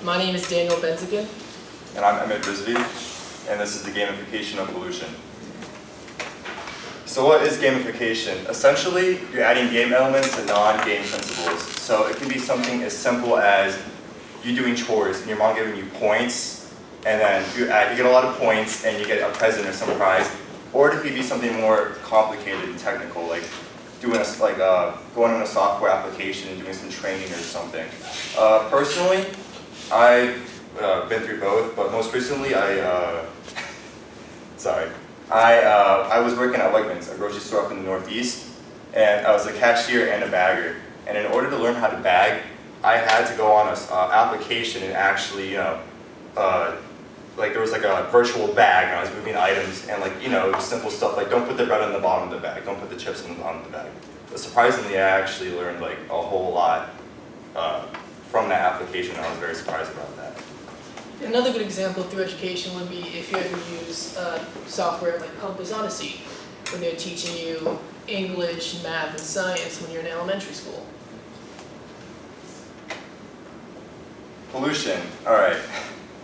My name is Daniel Benzigan. And I'm Emmett Brisby, and this is the Gamification of Pollution. So what is gamification? Essentially, you're adding game elements to non-game principles. So it can be something as simple as you doing chores and your mom giving you points, and then you get a lot of points and you get a present or some prize. Or it could be something more complicated and technical, like doing going on a software application and doing some training or something. Personally, I've been through both, but most recently I was working at Wegmans, a grocery store up in the Northeast, and I was a cashier and a bagger. And in order to learn how to bag, I had to go on an application and actually, there was like a virtual bag, and I was moving items, and simple stuff like don't put the bread on the bottom of the bag, don't put the chips on the bottom of the bag. But surprisingly, I actually learned a whole lot from that application, and I was very surprised about that. Another good example through education would be if you ever use software like Compass Odyssey, when they're teaching you English, math, and science when you're in elementary school. Pollution, all right.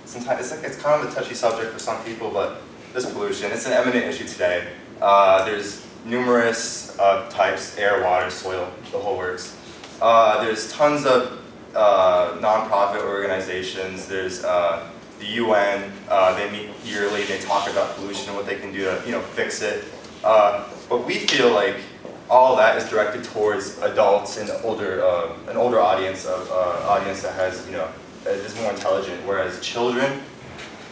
Sometimes it's kind of a touchy subject for some people, but this pollution, it's an eminent issue today. There's numerous types: air, water, soil, the whole works. There's tons of non-profit organizations. There's the UN. They meet yearly. They talk about pollution and what they can do to fix it. But we feel like all that is directed towards adults and an older audience that has is more intelligent. Whereas children,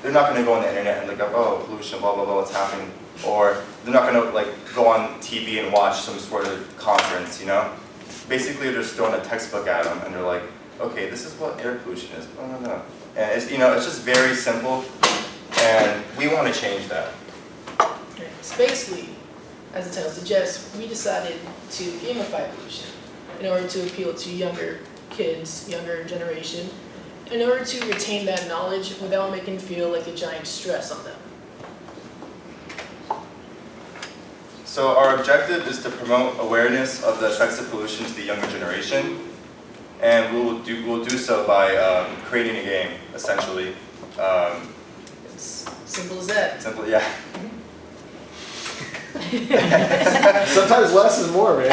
they're not going to go on the internet and look up, oh, pollution, blah blah blah, what's happening, or they're not going to go on TV and watch some sort of conference. Basically, they're just throwing a textbook at them, and they're like, okay, this is what air pollution is. Oh, no. And it's it's just very simple, and we want to change that. So basically, as the title suggests, we decided to gamify pollution in order to appeal to younger kids, younger generation, in order to retain that knowledge without making it feel like a giant stress on them. So our objective is to promote awareness of the effects of pollution to the younger generation, and we'll do so by creating a game, essentially. It's simple as that. Simple, yeah. Sometimes less is more, man.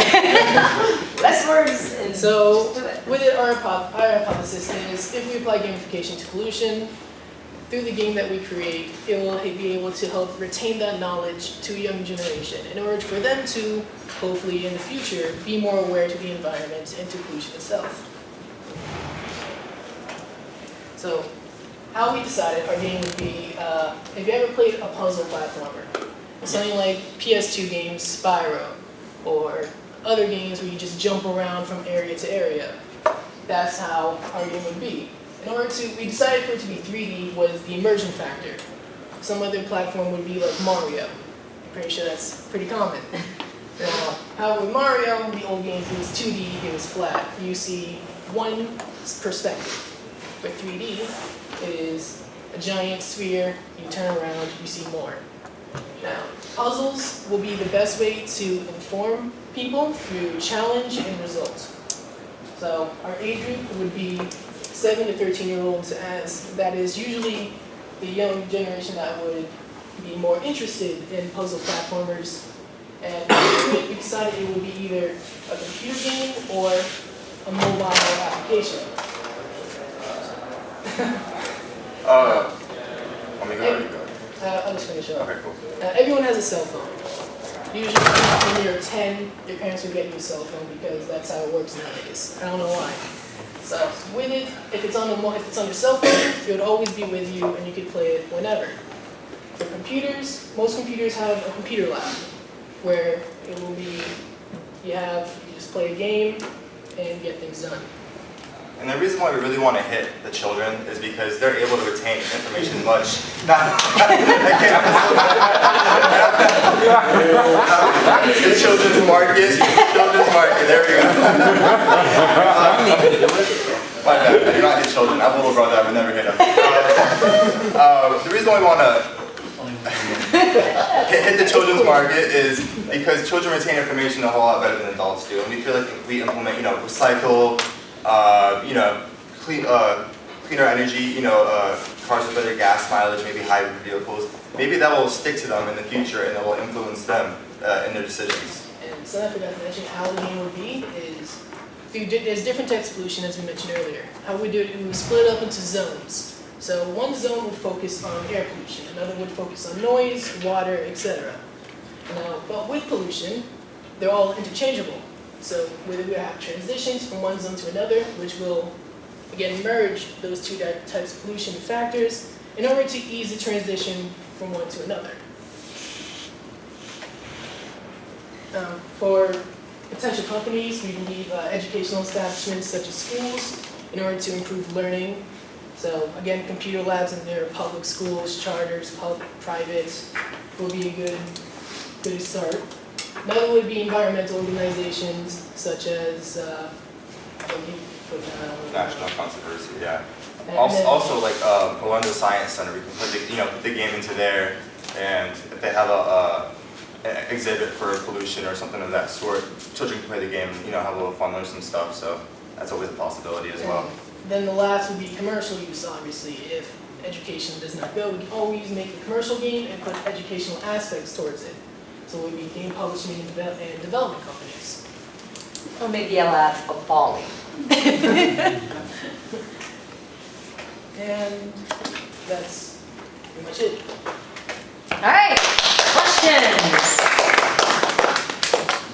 Less words. And So, do it. with it, our hypothesis is if we apply gamification to pollution, through the game that we create, it will be able to help retain that knowledge to a young generation in order for them to, hopefully in the future, be more aware to the environment and to pollution itself. So, how we decided our game would be, have you ever played a puzzle platformer? Something like PS2 games, Spyro, or other games where you just jump around from area to area. That's how our game would be. We decided for it to be 3D was the immersion factor. Some other platform would be like Mario. I'm pretty sure that's pretty common. Now, however, with Mario, the old games, it was 2D, it was flat. You see one perspective. With 3D, it is a giant sphere, you turn around, you see more. Now, puzzles will be the best way to inform people through challenge and results. So our age group would be 7 to 13-year-olds, as that is usually the young generation that would be more interested in puzzle platformers. And we decided it would be either a computer game or a mobile application. I'll just finish up. Okay, cool. Everyone has a cell phone. Usually when you're 10, your parents will get you a cell phone because that's how it works nowadays. I don't know why. So with it, if it's on your cell phone, it would always be with you and you could play it whenever. For computers, most computers have a computer lab where it will be, you just play a game and get things done. And the reason why we really want to hit the children is because they're able to retain information much. The children's market. There we go. My bad. I do not hit children. I have a little brother. I would never hit him. The reason why we want to hit the children's market is because children retain information a whole lot better than adults do, and we feel like if we implement, recycle, cleaner energy, cars with better gas mileage, maybe hybrid vehicles. Maybe that will stick to them in the future and it will influence them in their decisions. And something I forgot to mention, how the game would be is, there's different types of pollution as we mentioned earlier. How we do it, we would split it up into zones. So one zone would focus on air pollution, another would focus on noise, water, etc. Now, but with pollution, they're all interchangeable. So we have transitions from one zone to another, which will, again, merge those two types of pollution factors in order to ease the transition from one to another. For potential companies, we believe educational establishments such as schools in order to improve learning. So again, computer labs in their public schools, charters, private, will be a good start. Another would be environmental organizations such as National Controversy, yeah. And Also, like Orlando Science Center, we can put the game into there, and if they have an exhibit for pollution or something of that sort, children can play the game, have a little fun, learn some stuff. So that's always a possibility as well. Then the last would be commercial use, obviously. If education does not go, we can always make a commercial game and put educational aspects towards it. So it would be game publishing and development companies. Or maybe a lab of Polly. And that's pretty much it. All right, questions?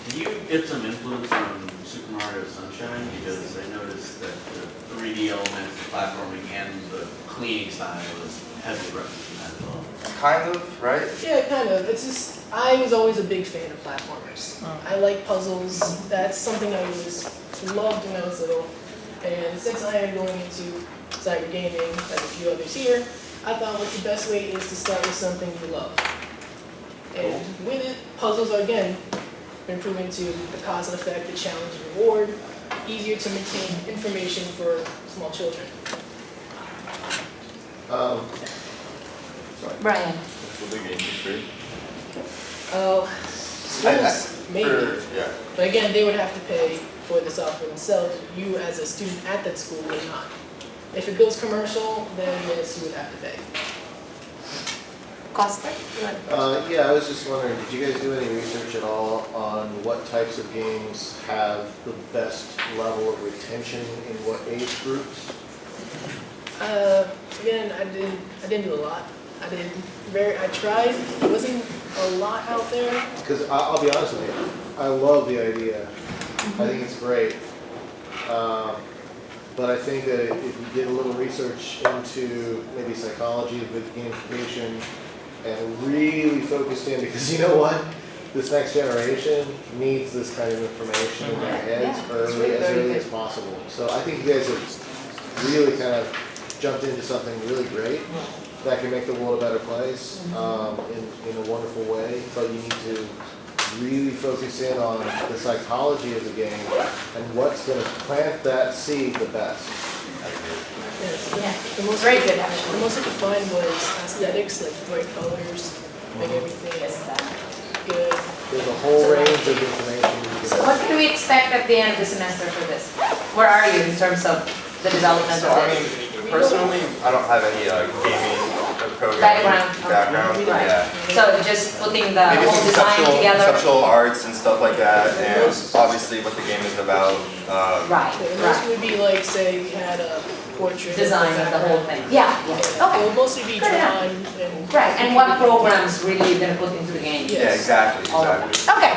Do you get some influence from Super Mario Sunshine? Because I noticed that the 3D elements, the platforming, and the cleaning style is heavily referenced in that as well. Kind of, right? Yeah, kind of. It's just, I was always a big fan of platformers. I like puzzles. That's something I loved when I was little. And since I am going into cyber gaming, as a few others here, I thought what's the best way is to start with something you love. And with it, puzzles are again been proven to the cause and effect, the challenge and reward, easier to maintain information for small children. Brian. Will the game be free? Schools, maybe. Yeah. But again, they would have to pay for the software themselves. You as a student at that school would not. If it goes commercial, then yes, you would have to pay. Costa? Yeah, I was just wondering, did you guys do any research at all on what types of games have the best level of retention in what age groups? Again, I didn't do a lot. I tried. It wasn't a lot out there. Because I'll be honest with you, I love the idea. I think it's great. But I think that if you did a little research into maybe psychology of gamification and really focused in, because you know what? This next generation needs this kind of information in their heads as early as possible. So I think you guys have really kind of jumped into something really great that can make the world a better place in a wonderful way, but you need to really focus in on the psychology of the game and what's going to plant that seed the best. The most Very good, The most I could find was aesthetics, like bright colors, make everything good. There's a whole range of information you can So what can we expect at the end of the semester for this? Where are you in terms of the development So of I this? mean, personally, I don't have any gaming programming background. Right. Yeah. So just putting the Maybe whole some design together? conceptual arts and stuff like that, and obviously what the game is about. Right, The most right. would be like, say, we had a portrait. Design of the whole thing. Yeah, It okay. would mostly be Good enough. drawn and. Right, and what programs really you're gonna put into the game? Yeah. Yeah, exactly, All of exactly. that. Okay,